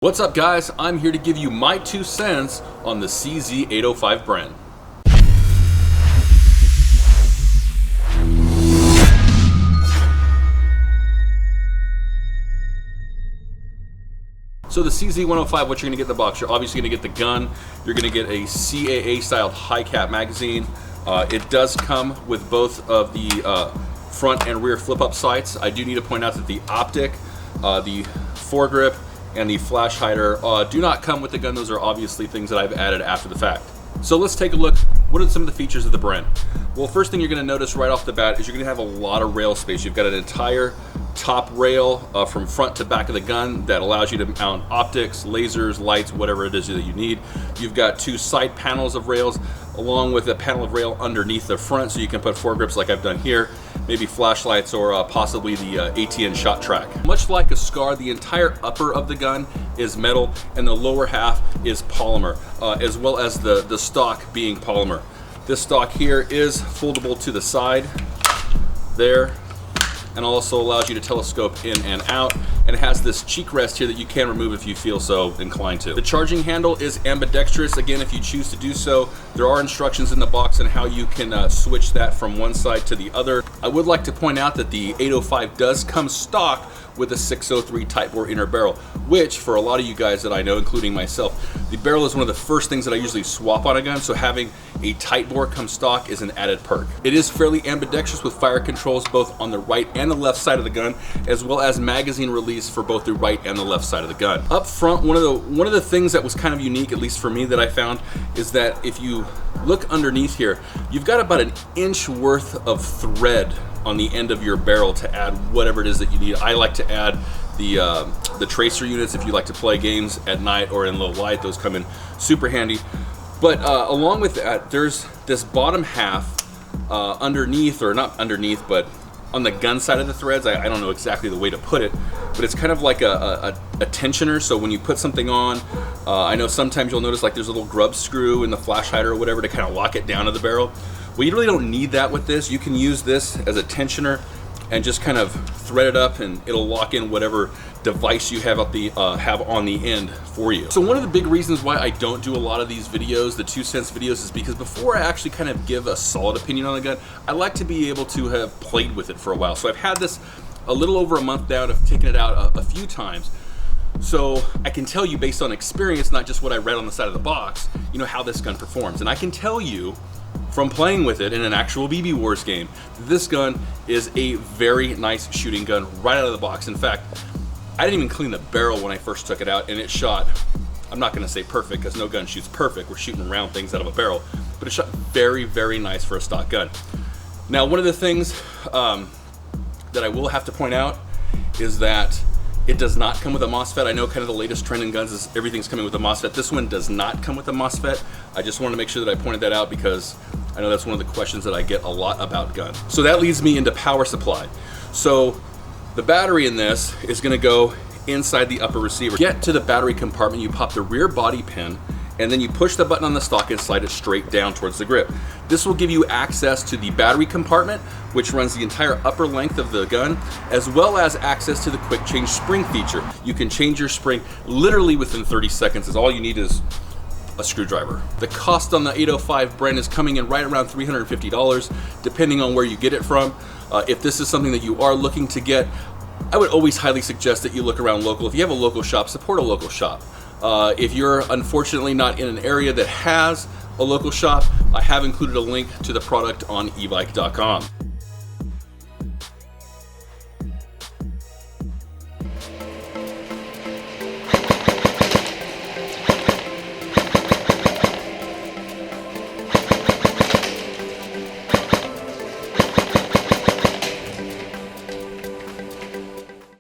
What's up guys, I'm here to give you my 2 cents on the CZ805 Bren. So the CZ105, what you're gonna get in the box, you're obviously gonna get the gun, you're gonna get a CAA styled high cap magazine. It does come with both of the front and rear flip up sights. I do need to point out that the optic, the foregrip, and the flash hider do not come with the gun. Those are obviously things that I've added after the fact. So let's take a look. What are some of the features of the Bren? Well, first thing you're gonna notice right off the bat is you're gonna have a lot of rail space. You've got an entire top rail from front to back of the gun that allows you to mount optics, lasers, lights, whatever it is that you need. You've got 2 side panels of rails along with a panel of rail underneath the front, so you can put foregrips like I've done here, maybe flashlights or possibly the ATN shot track. Much like a SCAR, the entire upper of the gun is metal and the lower half is polymer, as well as the stock being polymer. This stock here is foldable to the side there, and also allows you to telescope in and out, and it has this cheek rest here that you can remove if you feel so inclined to. The charging handle is ambidextrous. Again, if you choose to do so, there are instructions in the box on how you can switch that from one side to the other. I would like to point out that the 805 does come stock with a 603 Type bore inner barrel, which for a lot of you guys that I know, including myself, the barrel is one of the first things that I usually swap on a gun, so having a Type bore come stock is an added perk. It is fairly ambidextrous with fire controls both on the right and the left side of the gun, as well as magazine release for both the right and the left side of the gun. Up front, one of the things that was kind of unique, at least for me, that I found, is that if you look underneath here, you've got about an inch worth of thread on the end of your barrel to add whatever it is that you need. I like to add the tracer units if you like to play games at night or in low light. Those come in super handy. But along with that, there's this bottom half underneath, or not underneath, but on the gun side of the threads. I don't know exactly the way to put it, but it's kind of like a tensioner. So when you put something on, I know sometimes you'll notice like there's a little grub screw in the flash hider or whatever to kind of lock it down to the barrel. Well, you really don't need that with this. You can use this as a tensioner and just kind of thread it up, and it'll lock in whatever device you have on the end for you. So one of the big reasons why I don't do a lot of these videos, the 2 cents videos, is because before I actually kind of give a solid opinion on the gun, I like to be able to have played with it for a while. So I've had this a little over a month now, and I've taken it out a few times. So I can tell you based on experience, not just what I read on the side of the box, you know, how this gun performs. And I can tell you from playing with it in an actual BB Wars game, this gun is a very nice shooting gun right out of the box. In fact, I didn't even clean the barrel when I first took it out, and it shot, I'm not gonna say perfect because no gun shoots perfect, we're shooting round things out of a barrel, but it shot very, very nice for a stock gun. Now, one of the things that I will have to point out is that it does not come with a MOSFET. I know kind of the latest trend in guns is everything's coming with a MOSFET. This one does not come with a MOSFET. I just wanted to make sure that I pointed that out because I know that's one of the questions that I get a lot about guns. So that leads me into power supply. So the battery in this is gonna go inside the upper receiver. Get to the battery compartment, you pop the rear body pin, and then you push the button on the stock and slide it straight down towards the grip. This will give you access to the battery compartment, which runs the entire upper length of the gun, as well as access to the quick change spring feature. You can change your spring literally within 30 seconds, as all you need is a screwdriver. The cost on the 805 Bren is coming in right around $350, depending on where you get it from. If this is something that you are looking to get, I would always highly suggest that you look around local. If you have a local shop, support a local shop. If you're unfortunately not in an area that has a local shop, I have included a link to the product on Evike.com.